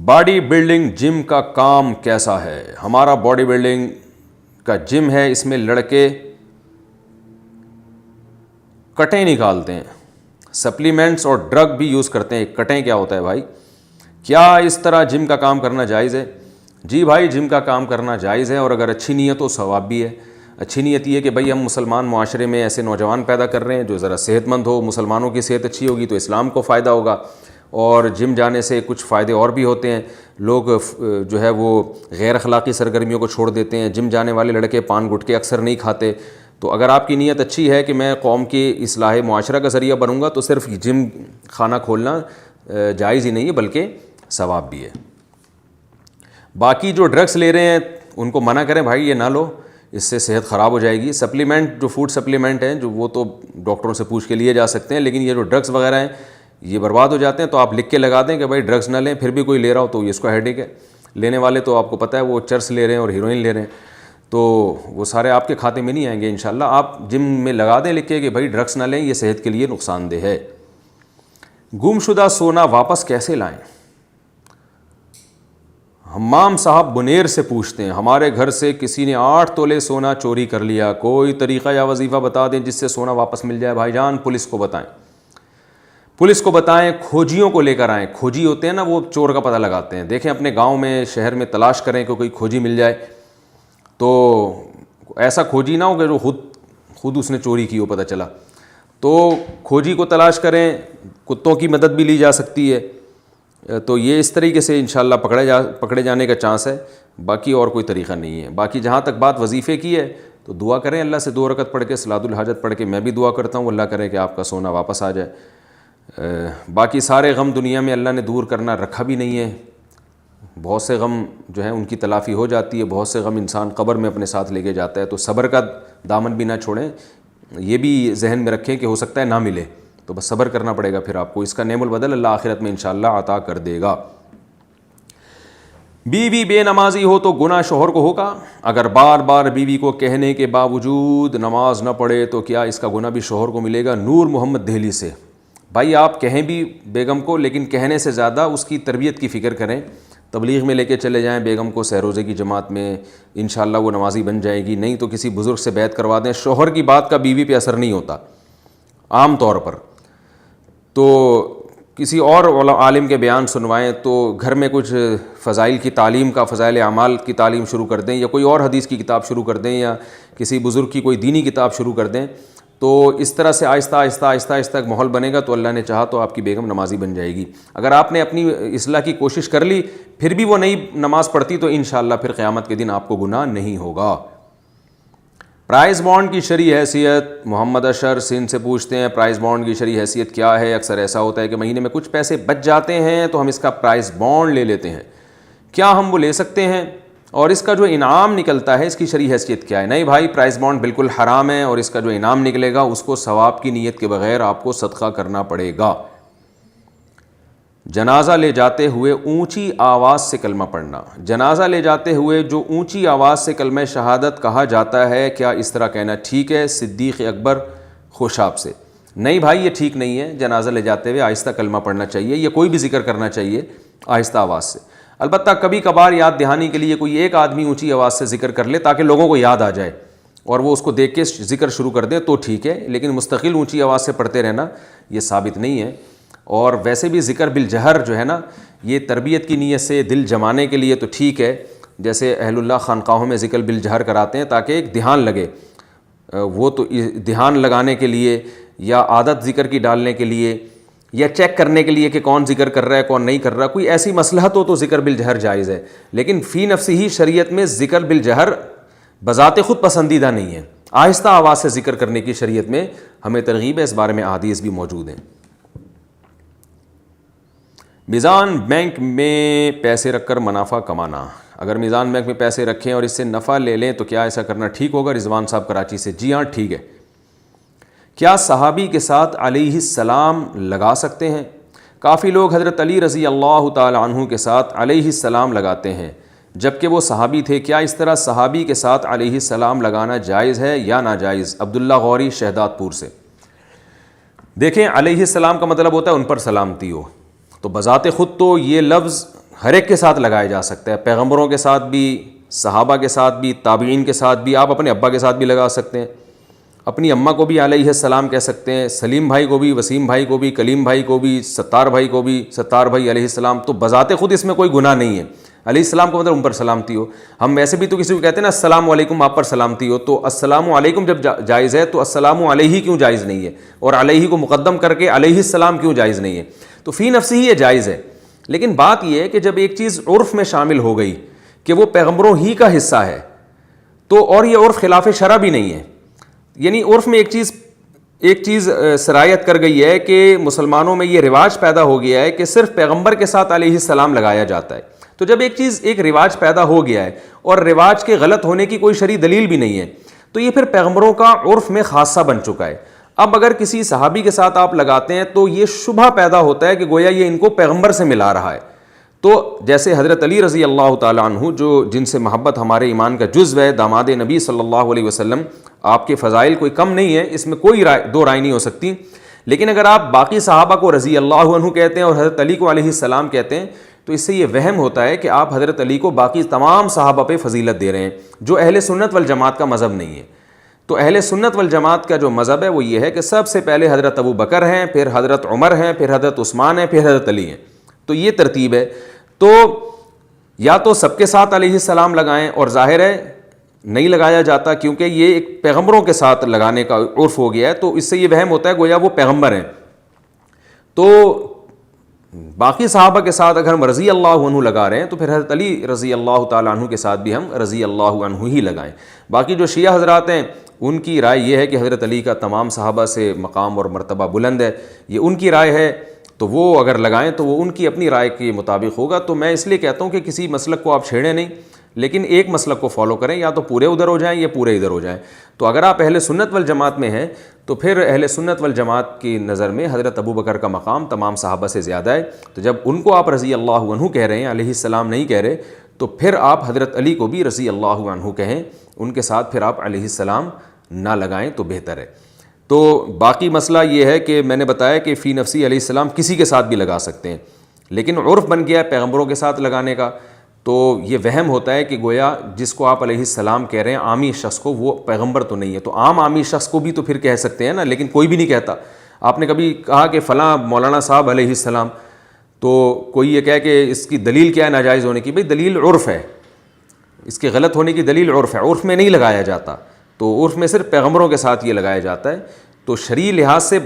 Body building جم کا کام کیسا ہے؟ ہمارا باڈی بلڈنگ کا جم ہے، اس میں لڑکے کٹیں نکالتے ہیں، سپلیمنٹس اور ڈرگ بھی یوز کرتے ہیں۔ کٹیں کیا ہوتا ہے بھائی؟ کیا اس طرح جم کا کام کرنا جائز ہے؟ جی بھائی، جم کا کام کرنا جائز ہے، اور اگر اچھی نیت ہو ثواب بھی ہے۔ اچھی نیت یہ ہے کہ بھائی ہم مسلمان معاشرے میں ایسے نوجوان پیدا کر رہے ہیں جو ذرا صحت مند ہو، مسلمانوں کی صحت اچھی ہوگی تو اسلام کو فائدہ ہوگا، اور جم جانے سے کچھ فائدے اور بھی ہوتے ہیں۔ لوگ جو ہے وہ غیر اخلاقی سرگرمیوں کو چھوڑ دیتے ہیں۔ جم جانے والے لڑکے پان گٹکے اکثر نہیں کھاتے۔ تو اگر آپ کی نیت اچھی ہے کہ میں قوم کی اصلاح معاشرہ کا ذریعہ بنوں گا تو صرف جم خانہ کھولنا جائز ہی نہیں ہے بلکہ ثواب بھی ہے۔ باقی جو ڈرگس لے رہے ہیں ان کو منع کریں بھائی، یہ نہ لو، اس سے صحت خراب ہو جائے گی۔ سپلیمنٹ جو فوڈ سپلیمنٹ ہیں جو وہ تو ڈاکٹروں سے پوچھ کے لیے جا سکتے ہیں، لیکن یہ جو ڈرگس وغیرہ ہیں یہ برباد ہو جاتے ہیں۔ تو آپ لکھ کے لگا دیں کہ بھائی ڈرگس نہ لیں، پھر بھی کوئی لے رہا ہو تو اس کو ہیڈیک ہے۔ لینے والے تو آپ کو پتہ ہے وہ چرس لے رہے ہیں اور ہیروئن لے رہے ہیں، تو وہ سارے آپ کے کھاتے میں نہیں آئیں گے انشاءاللہ۔ آپ جم میں لگا دیں لکھ کے کہ بھائی ڈرگس نہ لیں، یہ صحت کے لیے نقصان دہ ہے۔ گم شدہ سونا واپس کیسے لائیں؟ حمام صاحب بنیر سے پوچھتے ہیں، ہمارے گھر سے کسی نے 8 تولے سونا چوری کر لیا، کوئی طریقہ یا وظیفہ بتا دیں جس سے سونا واپس مل جائے۔ بھائی جان پولیس کو بتائیں، پولیس کو بتائیں، کھوجیوں کو لے کر آئیں۔ کھوجی ہوتے ہیں نا، وہ چور کا پتہ لگاتے ہیں۔ دیکھیں اپنے گاؤں میں شہر میں تلاش کریں کہ کوئی کھوجی مل جائے، تو ایسا کھوجی نہ ہو کہ جو خود اس نے چوری کی ہو پتہ چلا، تو کھوجی کو تلاش کریں۔ کتوں کی مدد بھی لی جا سکتی ہے، تو یہ اس طریقے سے انشاءاللہ پکڑے جانے کا چانس ہے۔ باقی اور کوئی طریقہ نہیں ہے۔ باقی جہاں تک بات وظیفے کی ہے تو دعا کریں اللہ سے، 2 رکعت پڑھ کے صلاۃ الحاجت پڑھ کے میں بھی دعا کرتا ہوں اللہ کرے کہ آپ کا سونا واپس آ جائے۔ باقی سارے غم دنیا میں اللہ نے دور کرنا رکھا بھی نہیں ہے۔ بہت سے غم جو ہیں ان کی تلافی ہو جاتی ہے، بہت سے غم انسان قبر میں اپنے ساتھ لے کے جاتا ہے۔ تو صبر کا دامن بھی نہ چھوڑیں، یہ بھی ذہن میں رکھیں کہ ہو سکتا ہے نہ ملے، تو بس صبر کرنا پڑے گا، پھر آپ کو اس کا نعم البدل اللہ آخرت میں انشاءاللہ عطا کر دے گا۔ بیوی بے نمازی ہو تو گناہ شوہر کو ہوگا؟ اگر بار بار بیوی کو کہنے کے باوجود نماز نہ پڑھے تو کیا اس کا گناہ بھی شوہر کو ملے گا؟ نور محمد دہلی سے۔ بھائی آپ کہیں بھی بیگم کو، لیکن کہنے سے زیادہ اس کی تربیت کی فکر کریں۔ تبلیغ میں لے کے چلے جائیں بیگم کو، سہ روزے کی جماعت میں، انشاءاللہ وہ نمازی بن جائے گی۔ نہیں تو کسی بزرگ سے بیعت کروا دیں۔ شوہر کی بات کا بیوی پہ اثر نہیں ہوتا عام طور پر، تو کسی اور عالم کے بیان سنوائیں، تو گھر میں کچھ فضائل کی تعلیم کا، فضائل اعمال کی تعلیم شروع کر دیں، یا کوئی اور حدیث کی کتاب شروع کر دیں، یا کسی بزرگ کی کوئی دینی کتاب شروع کر دیں۔ تو اس طرح سے آہستہ آہستہ آہستہ آہستہ ایک ماحول بنے گا، تو اللہ نے چاہا تو آپ کی بیگم نمازی بن جائے گی۔ اگر آپ نے اپنی اصلاح کی کوشش کر لی پھر بھی وہ نہیں نماز پڑھتی تو انشاءاللہ پھر قیامت کے دن آپ کو گناہ نہیں ہوگا۔ پرائز بانڈ کی شرعی حیثیت، محمد اشر سندھ سے پوچھتے ہیں پرائز بانڈ کی شرعی حیثیت کیا ہے؟ اکثر ایسا ہوتا ہے کہ مہینے میں کچھ پیسے بچ جاتے ہیں تو ہم اس کا پرائز بانڈ لے لیتے ہیں، کیا ہم وہ لے سکتے ہیں؟ اور اس کا جو انعام نکلتا ہے اس کی شرعی حیثیت کیا ہے؟ نہیں بھائی، پرائز بانڈ بالکل حرام ہے، اور اس کا جو انعام نکلے گا اس کو ثواب کی نیت کے بغیر آپ کو صدقہ کرنا پڑے گا۔ جنازہ لے جاتے ہوئے اونچی آواز سے کلمہ پڑھنا، جنازہ لے جاتے ہوئے جو اونچی آواز سے کلمہ شہادت کہا جاتا ہے، کیا اس طرح کہنا ٹھیک ہے؟ صدیق اکبر خوشاب سے۔ نہیں بھائی، یہ ٹھیک نہیں ہے۔ جنازہ لے جاتے ہوئے آہستہ کلمہ پڑھنا چاہیے، یا کوئی بھی ذکر کرنا چاہیے آہستہ آواز سے۔ البتہ کبھی کبھار یاد دہانی کے لیے کوئی ایک آدمی اونچی آواز سے ذکر کر لے تاکہ لوگوں کو یاد آ جائے اور وہ اس کو دیکھ کے ذکر شروع کر دیں تو ٹھیک ہے، لیکن مستقل اونچی آواز سے پڑھتے رہنا یہ ثابت نہیں ہے۔ اور ویسے بھی ذکر بالجہر جو ہے نا، یہ تربیت کی نیت سے دل جمانے کے لیے تو ٹھیک ہے، جیسے اہل اللہ خانقاہوں میں ذکر بالجہر کراتے ہیں تاکہ ایک دھیان لگے، وہ تو دھیان لگانے کے لیے یا عادت ذکر کی ڈالنے کے لیے یا چیک کرنے کے لیے کہ کون ذکر کر رہا ہے کون نہیں کر رہا، کوئی ایسی مصلحت ہو تو ذکر بالجہر جائز ہے، لیکن فی نفسی ہی شریعت میں ذکر بالجہر بذات خود پسندیدہ نہیں ہے۔ آہستہ آواز سے ذکر کرنے کی شریعت میں ہمیں ترغیب ہے، اس بارے میں احادیث بھی موجود ہیں۔ میزان بینک میں پیسے رکھ کر منافع کمانا، اگر میزان بینک میں پیسے رکھیں اور اس سے نفع لے لیں تو کیا ایسا کرنا ٹھیک ہوگا؟ رضوان صاحب کراچی سے۔ جی ہاں ٹھیک ہے۔ کیا صحابی کے ساتھ علیہ السلام لگا سکتے ہیں؟ کافی لوگ حضرت علی رضی اللہ تعالی عنہ کے ساتھ علیہ السلام لگاتے ہیں جبکہ وہ صحابی تھے، کیا اس طرح صحابی کے ساتھ علیہ السلام لگانا جائز ہے یا ناجائز؟ عبداللہ غوری شہداد پور سے۔ دیکھیں علیہ السلام کا مطلب ہوتا ہے ان پر سلامتی ہو، تو بذات خود تو یہ لفظ ہر ایک کے ساتھ لگایا جا سکتا ہے، پیغمبروں کے ساتھ بھی، صحابہ کے ساتھ بھی، تابعین کے ساتھ بھی، آپ اپنے ابا کے ساتھ بھی لگا سکتے ہیں، اپنی اماں کو بھی علیہ السلام کہہ سکتے ہیں، سلیم بھائی کو بھی، وسیم بھائی کو بھی، کلیم بھائی کو بھی، ستار بھائی کو بھی، ستار بھائی علیہ السلام، تو بذات خود اس میں کوئی گناہ نہیں ہے۔ علیہ السلام کو مطلب ان پر سلامتی ہو۔ ہم ویسے بھی تو کسی کو کہتے ہیں نا السلام علیکم، آپ پر سلامتی ہو، تو السلام علیکم جب جائز ہے تو السلام علیہ کیوں جائز نہیں ہے، اور علیہ کو مقدم کر کے علیہ السلام کیوں جائز نہیں ہے؟ تو فی نفسی ہی یہ جائز ہے، لیکن بات یہ ہے کہ جب ایک چیز عرف میں شامل ہو گئی کہ وہ پیغمبروں ہی کا حصہ ہے، تو اور یہ عرف خلاف شرع بھی نہیں ہے، یعنی عرف میں ایک چیز سرایت کر گئی ہے کہ مسلمانوں میں یہ رواج پیدا ہو گیا ہے کہ صرف پیغمبر کے ساتھ علیہ السلام لگایا جاتا ہے۔ تو جب ایک رواج پیدا ہو گیا ہے اور رواج کے غلط ہونے کی کوئی شرعی دلیل بھی نہیں ہے، تو یہ پھر پیغمبروں کا عرف میں خاصہ بن چکا ہے۔ اب اگر کسی صحابی کے ساتھ آپ لگاتے ہیں تو یہ شبہ پیدا ہوتا ہے کہ گویا یہ ان کو پیغمبر سے ملا رہا ہے۔ تو جیسے حضرت علی رضی اللہ تعالیٰ عنہ، جن سے محبت ہمارے ایمان کا جزو ہے، داماد نبی صلی اللہ علیہ وسلم، آپ کے فضائل کوئی کم نہیں ہے، اس میں کوئی دو رائے نہیں ہو سکتی، لیکن اگر آپ باقی صحابہ کو رضی اللہ عنہ کہتے ہیں اور حضرت علی کو علیہ السلام کہتے ہیں تو اس سے یہ وہم ہوتا ہے کہ آپ حضرت علی کو باقی تمام صحابہ پہ فضیلت دے رہے ہیں، جو اہل سنت والجماعت کا مذہب نہیں ہے۔ تو اہل سنت والجماعت کا جو مذہب ہے وہ یہ ہے کہ سب سے پہلے حضرت ابو بکر ہیں، پھر حضرت عمر ہیں، پھر حضرت عثمان ہیں، پھر حضرت علی ہیں، تو یہ ترتیب ہے۔ تو یا تو سب کے ساتھ علیہ السلام لگائیں، اور ظاہر ہے نہیں لگایا جاتا کیونکہ یہ ایک پیغمبروں کے ساتھ لگانے کا عرف ہو گیا ہے، تو اس سے یہ وہم ہوتا ہے گویا وہ پیغمبر ہیں۔ تو باقی صحابہ کے ساتھ اگر ہم رضی اللہ عنہ لگا رہے ہیں تو پھر حضرت علی رضی اللہ تعالیٰ عنہ کے ساتھ بھی ہم رضی اللہ عنہ ہی لگائیں۔ باقی جو شیعہ حضرات ہیں ان کی رائے یہ ہے کہ حضرت علی کا تمام صحابہ سے مقام اور مرتبہ بلند ہے، یہ ان کی رائے ہے، تو وہ اگر لگائیں تو وہ ان کی اپنی رائے کے مطابق ہوگا۔ تو میں اس لیے کہتا ہوں کہ کسی مسلک کو آپ چھیڑیں نہیں، لیکن ایک مسلک کو فالو کریں، یا تو پورے ادھر ہو جائیں یا پورے ادھر ہو جائیں۔ تو اگر آپ اہل سنت والجماعت میں ہیں تو پھر اہل سنت والجماعت کی نظر میں حضرت ابو بکر کا مقام تمام صحابہ سے زیادہ ہے، تو جب ان کو آپ رضی اللہ عنہ کہہ رہے ہیں، علیہ السلام نہیں کہہ رہے، تو پھر آپ حضرت علی کو بھی رضی اللہ عنہ کہیں، ان کے ساتھ پھر آپ علیہ السلام نہ لگائیں تو بہتر ہے۔ تو باقی مسئلہ یہ ہے کہ میں نے بتایا کہ فی نفسی علیہ السلام کسی کے ساتھ بھی لگا سکتے ہیں، لیکن عرف بن گیا ہے پیغمبروں کے ساتھ لگانے کا، تو یہ وہم ہوتا ہے کہ گویا جس کو آپ علیہ السلام کہہ رہے ہیں عامی شخص کو، وہ پیغمبر تو نہیں ہے، تو عامی شخص کو بھی تو پھر کہہ سکتے ہیں نا، لیکن کوئی بھی نہیں کہتا۔ آپ نے کبھی کہا کہ فلاں مولانا صاحب علیہ السلام، تو کوئی یہ کہے کہ اس کی دلیل کیا ہے ناجائز ہونے کی؟ بھئی دلیل عرف ہے، اس کے غلط ہونے کی دلیل عرف ہے، عرف میں نہیں لگایا جاتا، تو عرف میں صرف پیغمبروں کے ساتھ یہ لگایا جاتا ہے۔ تو شرعی لحاظ سے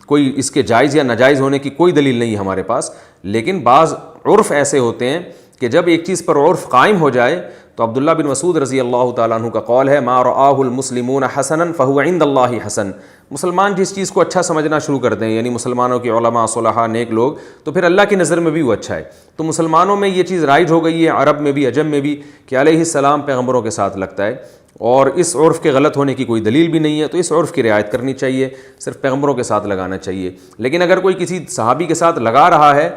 کوئی اس کے جائز یا ناجائز ہونے کی کوئی دلیل نہیں ہے ہمارے پاس، لیکن بعض عرف ایسے ہوتے ہیں کہ جب ایک چیز پر عرف قائم ہو جائے، تو عبداللہ بن مسعود رضی اللہ تعالیٰ عنہ کا قول ہے ما رآہ المسلمون حسنا فہو عند اللہ حسن، مسلمان جس چیز کو اچھا سمجھنا شروع کر دیں، یعنی مسلمانوں کے علماء صلحاء نیک لوگ، تو پھر اللہ کی نظر میں بھی وہ اچھا ہے۔ تو مسلمانوں میں یہ چیز رائج ہو گئی ہے، عرب میں بھی عجم میں بھی، کہ علیہ السلام پیغمبروں کے ساتھ لگتا ہے، اور اس عرف کے غلط ہونے کی کوئی دلیل بھی نہیں ہے، تو اس عرف کی رعایت کرنی چاہیے، صرف پیغمبروں کے ساتھ لگانا چاہیے۔ لیکن اگر کوئی کسی صحابی کے ساتھ لگا رہا ہے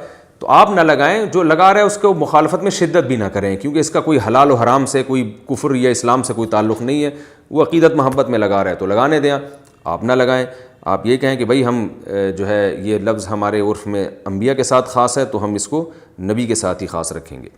تو آپ نہ لگائیں، جو لگا رہا ہے اس کو مخالفت میں شدت بھی نہ کریں، کیونکہ اس کا کوئی حلال و حرام سے، کوئی کفر یا اسلام سے کوئی تعلق نہیں ہے، وہ عقیدت محبت میں لگا رہا ہے تو لگانے دیں، آپ نہ لگائیں۔ آپ یہ کہیں کہ بھئی ہم جو ہے یہ لفظ ہمارے عرف میں انبیاء کے ساتھ خاص ہے تو ہم اس کو نبی کے ساتھ ہی خاص رکھیں گے۔